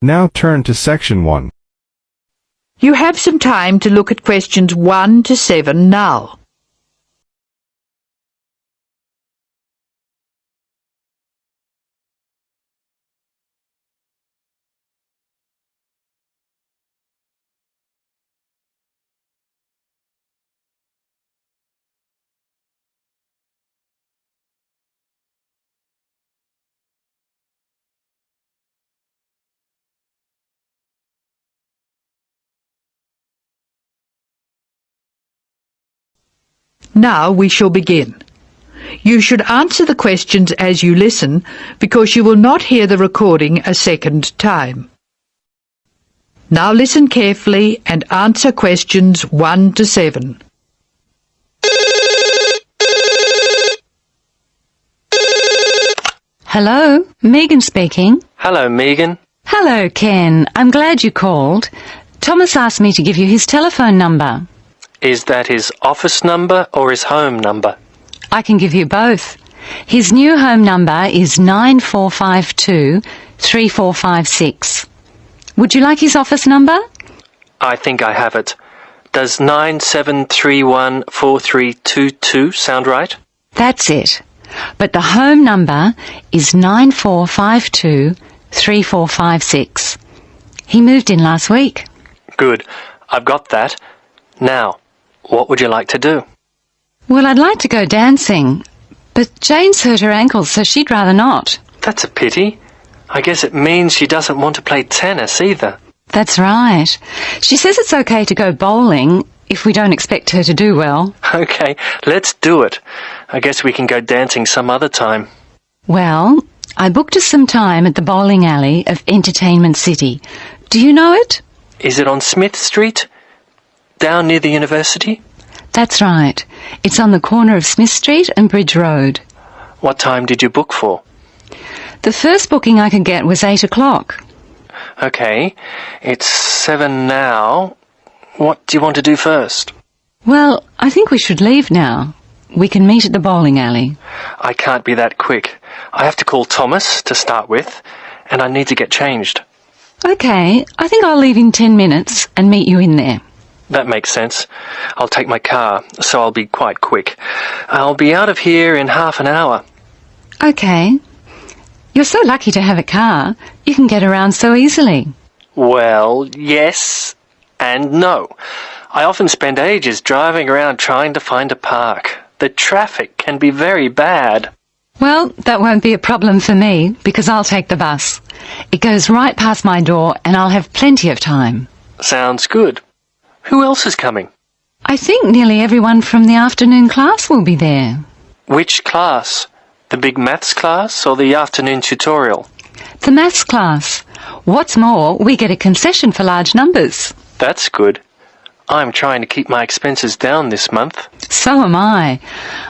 Now turn to section 1. You have some time to look at questions 1 to 7 now. Now we shall begin. You should answer the questions as you listen, because you will not hear the recording a second time. Now listen carefully and answer questions 1 to 7. Hello, Megan speaking. Hello, Megan. Hello, Ken. I'm glad you called. Thomas asked me to give you his telephone number. Is that his office number or his home number? I can give you both. His new home number is 9452-3456. Would you like his office number? I think I have it. Does 97314322 sound right? That's it. But the home number is 9452-3456. He moved in last week. Good. I've got that. Now, what would you like to do? Well, I'd like to go dancing, but Jane's hurt her ankle, so she'd rather not. That's a pity. I guess it means she doesn't want to play tennis either. That's right. She says it's okay to go bowling if we don't expect her to do well. Okay, let's do it. I guess we can go dancing some other time. Well, I booked us some time at the bowling alley of Entertainment City. Do you know it? Is it on Smith Street? Down near the university? That's right. It's on the corner of Smith Street and Bridge Road. What time did you book for? The first booking I could get was 8 o'clock. Okay, it's 7 now. What do you want to do first? Well, I think we should leave now. We can meet at the bowling alley. I can't be that quick. I have to call Thomas to start with, and I need to get changed. Okay, I think I'll leave in 10 minutes and meet you in there. That makes sense. I'll take my car, so I'll be quite quick. I'll be out of here in half an hour. Okay. You're so lucky to have a car. You can get around so easily. Well, yes and no. I often spend ages driving around trying to find a park. The traffic can be very bad. Well, that won't be a problem for me, because I'll take the bus. It goes right past my door, and I'll have plenty of time. Sounds good. Who else is coming? I think nearly everyone from the afternoon class will be there. Which class? The big maths class or the afternoon tutorial? The maths class. What's more, we get a concession for large numbers. That's good. I'm trying to keep my expenses down this month. So am I.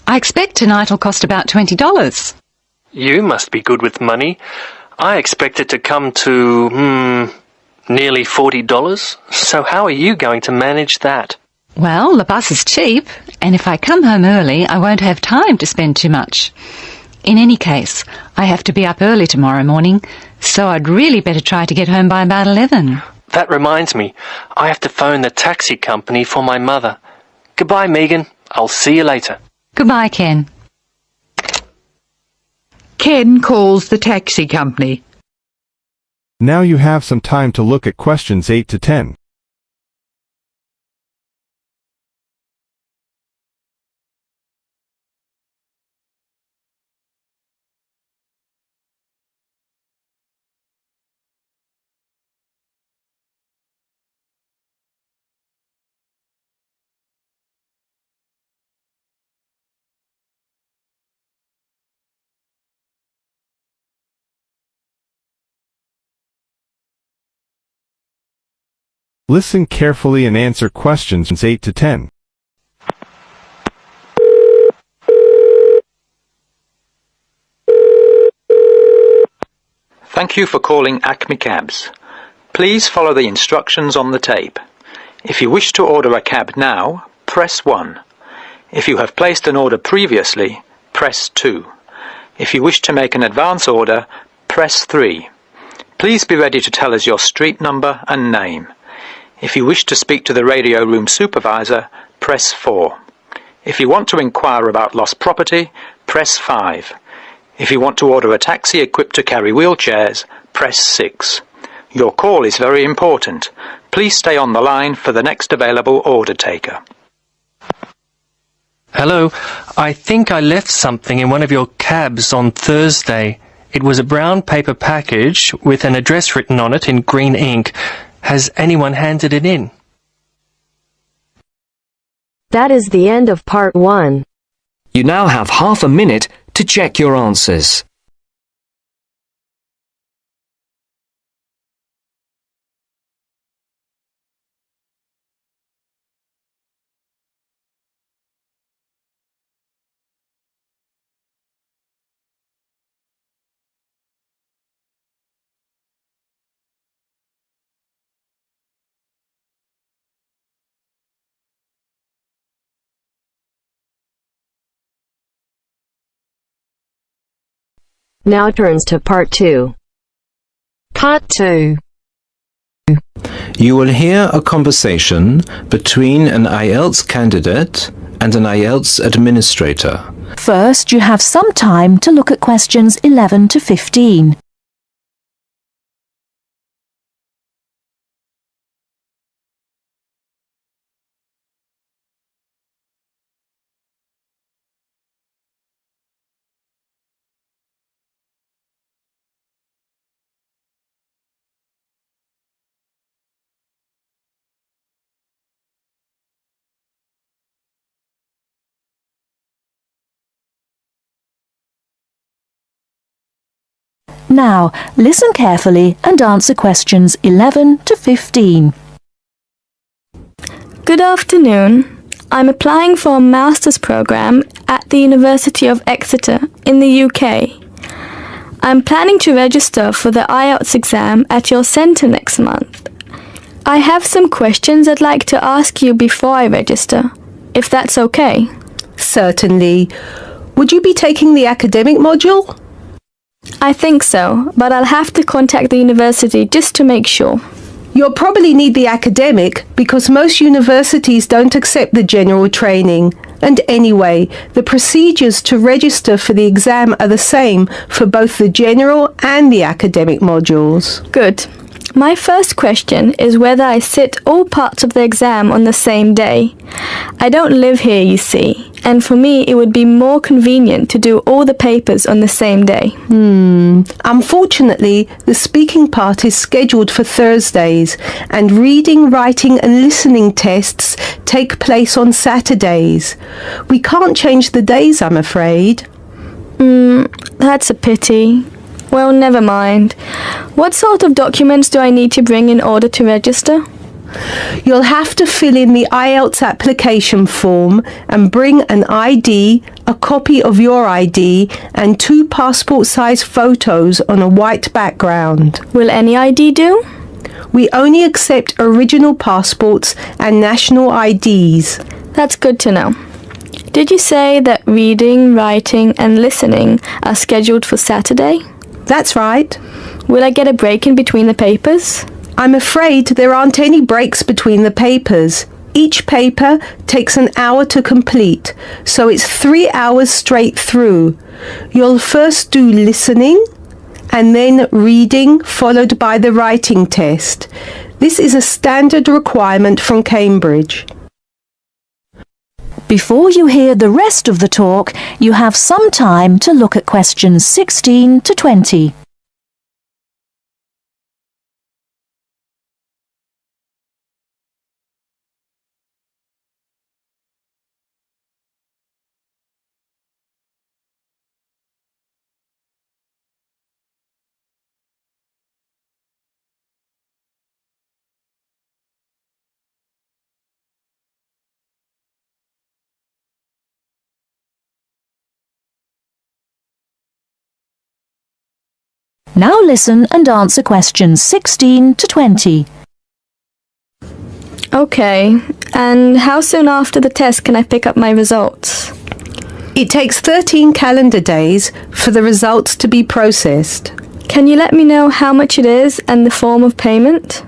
I expect tonight will cost about $20. You must be good with money. I expect it to come to, nearly $40. So how are you going to manage that? Well, the bus is cheap, and if I come home early, I won't have time to spend too much. In any case, I have to be up early tomorrow morning, so I'd really better try to get home by about 11. That reminds me, I have to phone the taxi company for my mother. Goodbye, Megan. I'll see you later. Goodbye, Ken. Ken calls the taxi company. Now you have some time to look at questions 8 to 10. Listen carefully and answer questions 8 to 10. Thank you for calling Acme Cabs. Please follow the instructions on the tape. If you wish to order a cab now, press 1. If you have placed an order previously, press 2. If you wish to make an advance order, press 3. Please be ready to tell us your street number and name. If you wish to speak to the radio room supervisor, press 4. If you want to inquire about lost property, press 5. If you want to order a taxi equipped to carry wheelchairs, press 6. Your call is very important. Please stay on the line for the next available order taker. Hello, I think I left something in one of your cabs on Thursday. It was a brown paper package with an address written on it in green ink. Has anyone handed it in? That is the end of part 1. You now have half a minute to check your answers. Now turns to part 2. Part 2. You will hear a conversation between an IELTS candidate and an IELTS administrator. First, you have some time to look at questions 11 to 15. Now, listen carefully and answer questions 11 to 15. Good afternoon. I'm applying for a master's program at the University of Exeter in the UK. I'm planning to register for the IELTS exam at your centre next month. I have some questions I'd like to ask you before I register, if that's okay. Certainly. Would you be taking the academic module? I think so, but I'll have to contact the university just to make sure. You'll probably need the academic because most universities don't accept the general training. And anyway, the procedures to register for the exam are the same for both the general and the academic modules. Good. My first question is whether I sit all parts of the exam on the same day. I don't live here, you see, and for me it would be more convenient to do all the papers on the same day. Unfortunately, the speaking part is scheduled for Thursdays, and reading, writing and listening tests take place on Saturdays. We can't change the days, I'm afraid. That's a pity. Well, never mind. What sort of documents do I need to bring in order to register? You'll have to fill in the IELTS application form and bring an ID, a copy of your ID, and 2 passport-size photos on a white background. Will any ID do? We only accept original passports and national IDs. That's good to know. Did you say that reading, writing and listening are scheduled for Saturday? That's right. Will I get a break in between the papers? I'm afraid there aren't any breaks between the papers. Each paper takes an hour to complete, so it's 3 hours straight through. You'll first do listening, and then reading, followed by the writing test. This is a standard requirement from Cambridge. Before you hear the rest of the talk, you have some time to look at questions 16 to 20. Now listen and answer questions 16 to 20. Okay, and how soon after the test can I pick up my results? It takes 13 calendar days for the results to be processed. Can you let me know how much it is and the form of payment?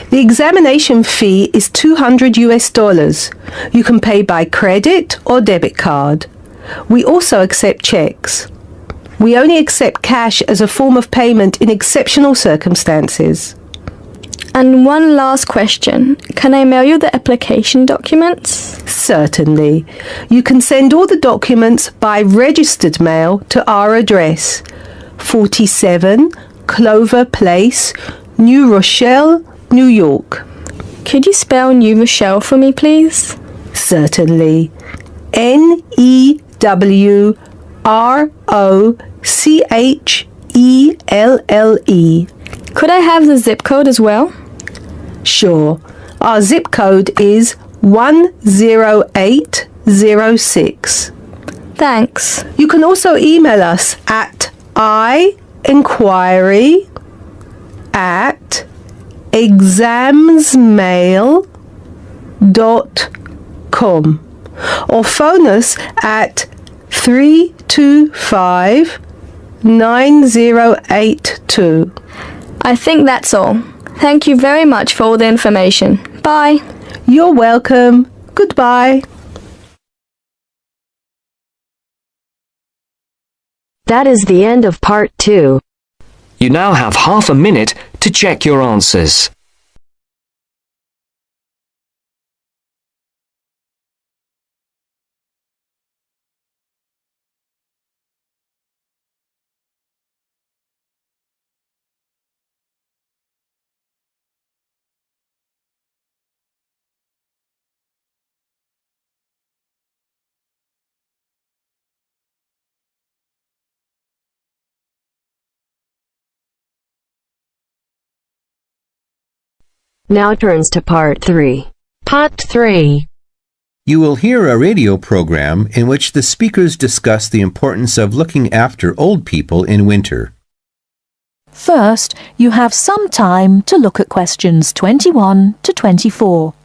The examination fee is $200. You can pay by credit or debit card. We also accept checks. We only accept cash as a form of payment in exceptional circumstances. And one last question. Can I mail you the application documents? Certainly. You can send all the documents by registered mail to our address, 47 Clover Place, New Rochelle, New York. Could you spell New Rochelle for me, please? Certainly. Newrochle. Could I have the zip code as well? Sure. Our zip code is 10806. Thanks. You can also email us at inquiry@examsmail.com or phone us at 325-9082. I think that's all. Thank you very much for all the information. Bye. You're welcome. Goodbye. That is the end of part 2. You now have half a minute to check your answers. Now turns to part 3. Part 3. You will hear a radio program in which the speakers discuss the importance of looking after old people in winter. First, you have some time to look at questions 21 to 24.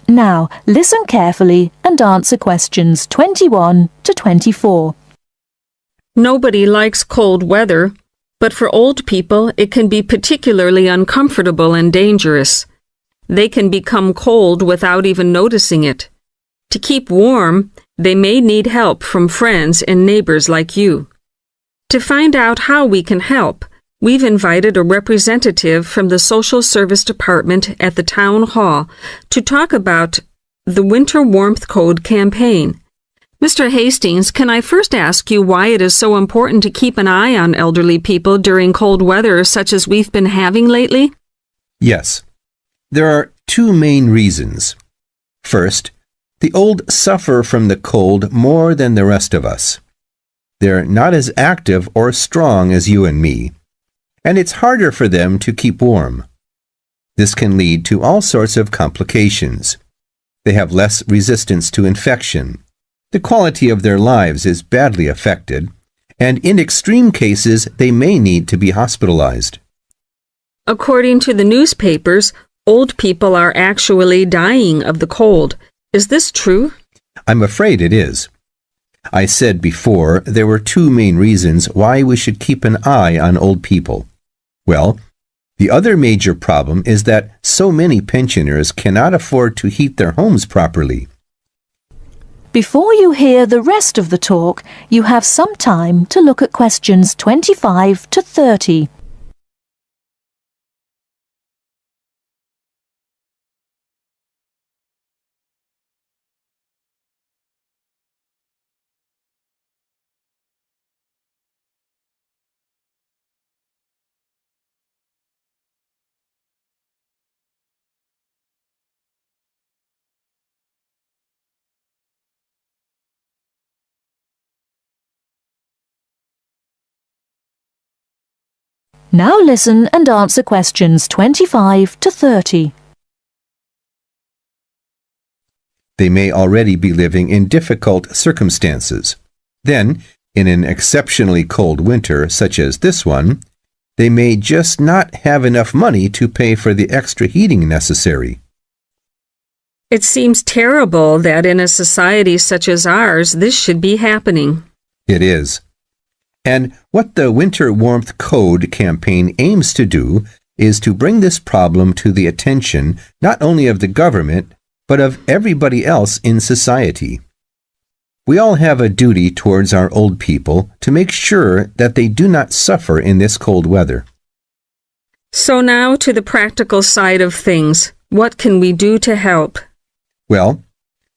Now, listen carefully and answer questions 21 to 24. Nobody likes cold weather, but for old people it can be particularly uncomfortable and dangerous. They can become cold without even noticing it. To keep warm, they may need help from friends and neighbors like you. To find out how we can help, we've invited a representative from the Social Service Department at the Town Hall to talk about the Winter Warmth Code campaign. Mr. Hastings, can I first ask you why it is so important to keep an eye on elderly people during cold weather such as we've been having lately? Yes. There are two main reasons. First, the old suffer from the cold more than the rest of us. They're not as active or strong as you and me, and it's harder for them to keep warm. This can lead to all sorts of complications. They have less resistance to infection. The quality of their lives is badly affected, and in extreme cases, they may need to be hospitalized. According to the newspapers, old people are actually dying of the cold. Is this true? I'm afraid it is. I said before there were two main reasons why we should keep an eye on old people. Well, the other major problem is that so many pensioners cannot afford to heat their homes properly. Before you hear the rest of the talk, you have some time to look at questions 25 to 30. Now listen and answer questions 25 to 30. They may already be living in difficult circumstances. Then, in an exceptionally cold winter such as this one, they may just not have enough money to pay for the extra heating necessary. It seems terrible that in a society such as ours, this should be happening. It is. And what the Winter Warmth Code campaign aims to do is to bring this problem to the attention not only of the government, but of everybody else in society. We all have a duty towards our old people to make sure that they do not suffer in this cold weather. So now to the practical side of things. What can we do to help? Well,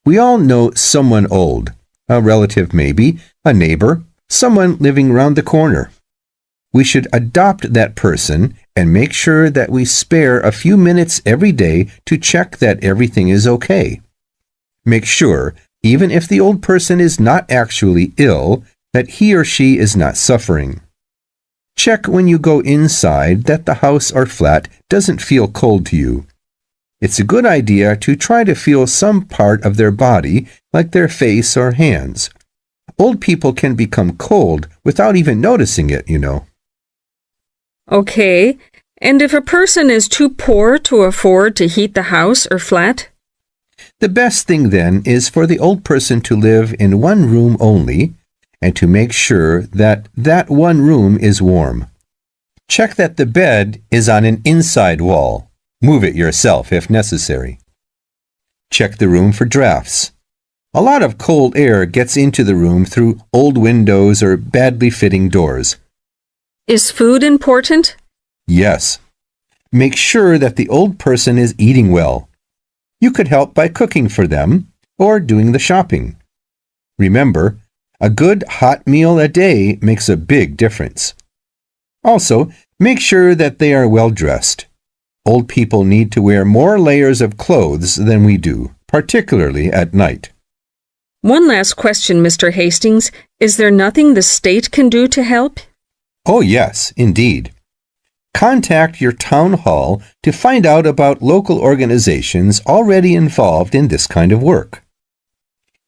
we all know someone old, a relative maybe, a neighbor, someone living round the corner. We should adopt that person and make sure that we spare a few minutes every day to check that everything is okay. Make sure, even if the old person is not actually ill, that he or she is not suffering. Check when you go inside that the house or flat doesn't feel cold to you. It's a good idea to try to feel some part of their body, like their face or hands. Old people can become cold without even noticing it, you know. Okay, and if a person is too poor to afford to heat the house or flat? The best thing then is for the old person to live in one room only and to make sure that that one room is warm. Check that the bed is on an inside wall. Move it yourself if necessary. Check the room for drafts. A lot of cold air gets into the room through old windows or badly fitting doors. Is food important? Yes. Make sure that the old person is eating well. You could help by cooking for them or doing the shopping. Remember, a good hot meal a day makes a big difference. Also, make sure that they are well dressed. Old people need to wear more layers of clothes than we do, particularly at night. One last question, Mr. Hastings. Is there nothing the state can do to help? Oh, yes, indeed. Contact your town hall to find out about local organizations already involved in this kind of work.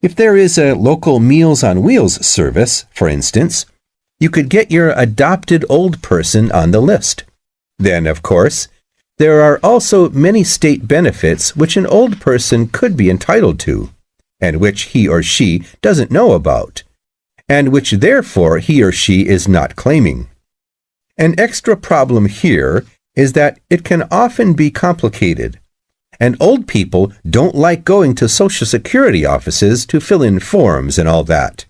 If there is a local Meals on Wheels service, for instance, you could get your adopted old person on the list. Then, of course, there are also many state benefits which an old person could be entitled to, and which he or she doesn't know about, and which therefore he or she is not claiming. An extra problem here is that it can often be complicated, and old people don't like going to Social Security offices to fill in forms and all that.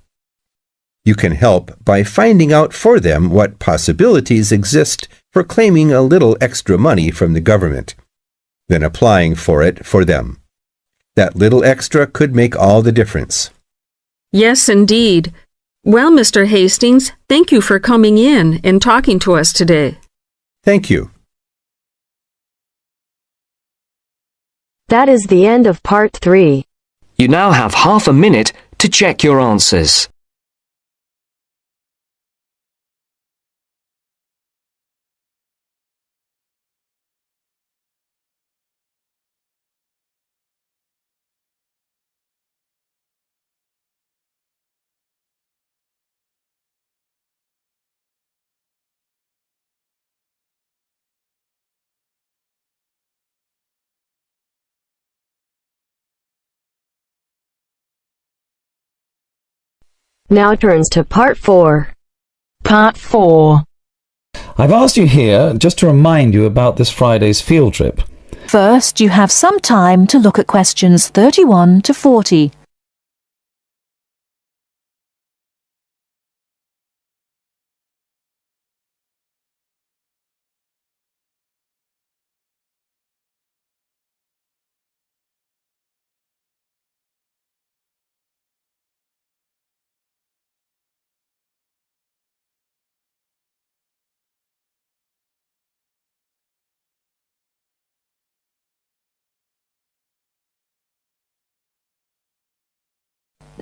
You can help by finding out for them what possibilities exist for claiming a little extra money from the government, then applying for it for them. That little extra could make all the difference. Yes, indeed. Well, Mr. Hastings, thank you for coming in and talking to us today. Thank you. That is the end of part 3. You now have half a minute to check your answers. Now turns to part 4. Part 4. I've asked you here just to remind you about this Friday's field trip. First, you have some time to look at questions 31 to 40.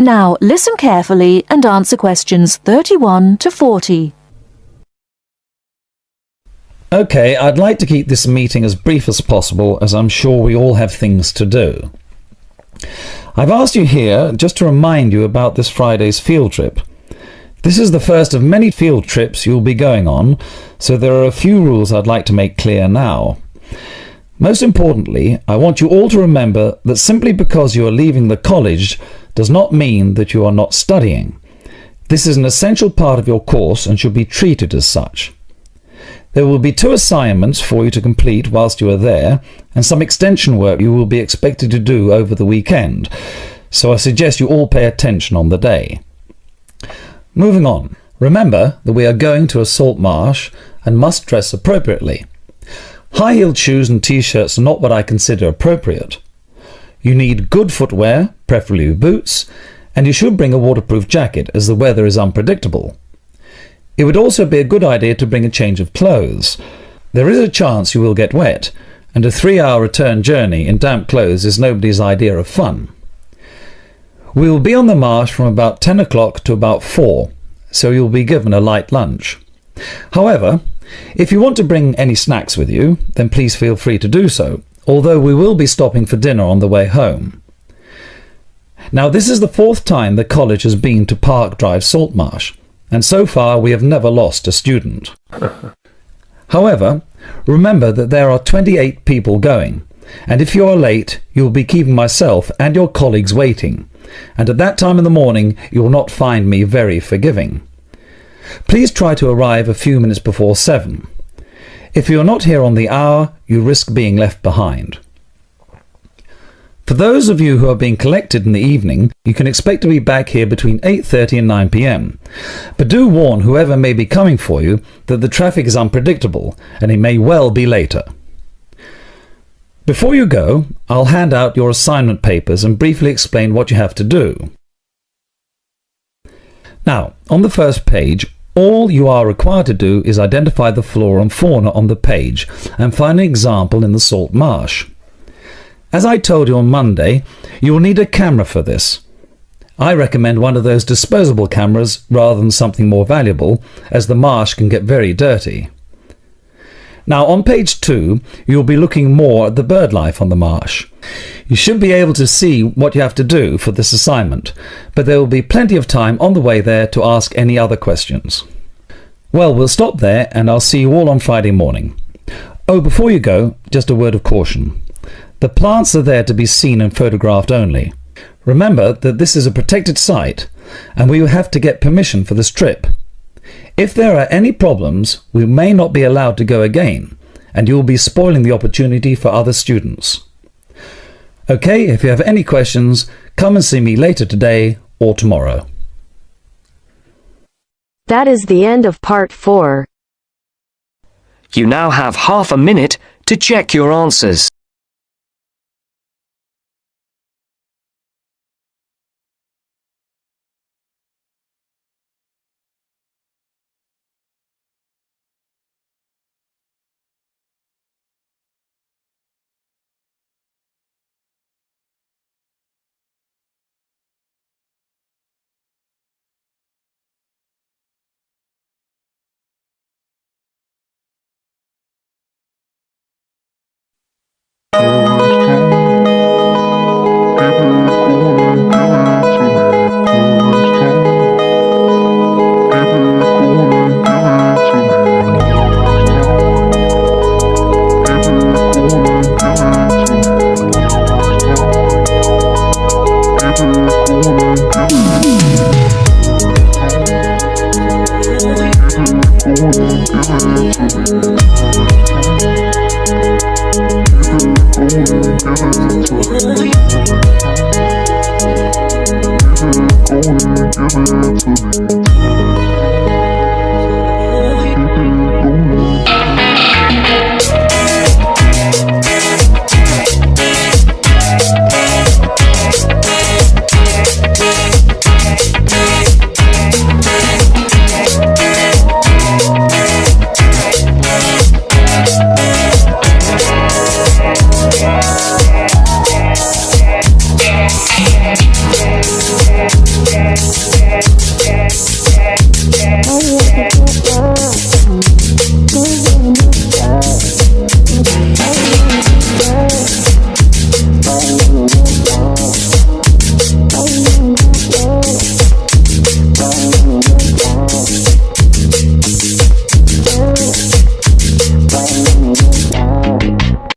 Now listen carefully and answer questions 31 to 40. Okay, I'd like to keep this meeting as brief as possible, as I'm sure we all have things to do. I've asked you here just to remind you about this Friday's field trip. This is the first of many field trips you'll be going on, so there are a few rules I'd like to make clear now. Most importantly, I want you all to remember that simply because you are leaving the college does not mean that you are not studying. This is an essential part of your course and should be treated as such. There will be 2 assignments for you to complete whilst you are there, and some extension work you will be expected to do over the weekend, so I suggest you all pay attention on the day. Moving on, remember that we are going to a salt marsh and must dress appropriately. High-heeled shoes and t-shirts are not what I consider appropriate. You need good footwear, preferably boots, and you should bring a waterproof jacket as the weather is unpredictable. It would also be a good idea to bring a change of clothes. There is a chance you will get wet, and a 3-hour return journey in damp clothes is nobody's idea of fun. We will be on the marsh from about 10 o'clock to about 4, so you'll be given a light lunch. However, if you want to bring any snacks with you, then please feel free to do so, although we will be stopping for dinner on the way home. Now, this is the 4th time the college has been to Park Drive Saltmarsh, and so far we have never lost a student. However, remember that there are 28 people going, and if you are late, you will be keeping myself and your colleagues waiting, and at that time in the morning you will not find me very forgiving. Please try to arrive a few minutes before 7. If you are not here on the hour, you risk being left behind. For those of you who are being collected in the evening, you can expect to be back here between 8:30 and 9 p.m. But do warn whoever may be coming for you that the traffic is unpredictable and it may well be later. Before you go, I'll hand out your assignment papers and briefly explain what you have to do. Now, on the first page, all you are required to do is identify the flora and fauna on the page and find an example in the salt marsh. As I told you on Monday, you will need a camera for this. I recommend one of those disposable cameras rather than something more valuable, as the marsh can get very dirty. Now, on page 2, you'll be looking more at the bird life on the marsh. You should be able to see what you have to do for this assignment, but there will be plenty of time on the way there to ask any other questions. Well, we'll stop there, and I'll see you all on Friday morning. Oh, before you go, just a word of caution. The plants are there to be seen and photographed only. Remember that this is a protected site, and we will have to get permission for this trip. If there are any problems, we may not be allowed to go again, and you will be spoiling the opportunity for other students. Okay, if you have any questions, come and see me later today or tomorrow. That is the end of part 4. You now have half a minute to check your answers. Give it to me.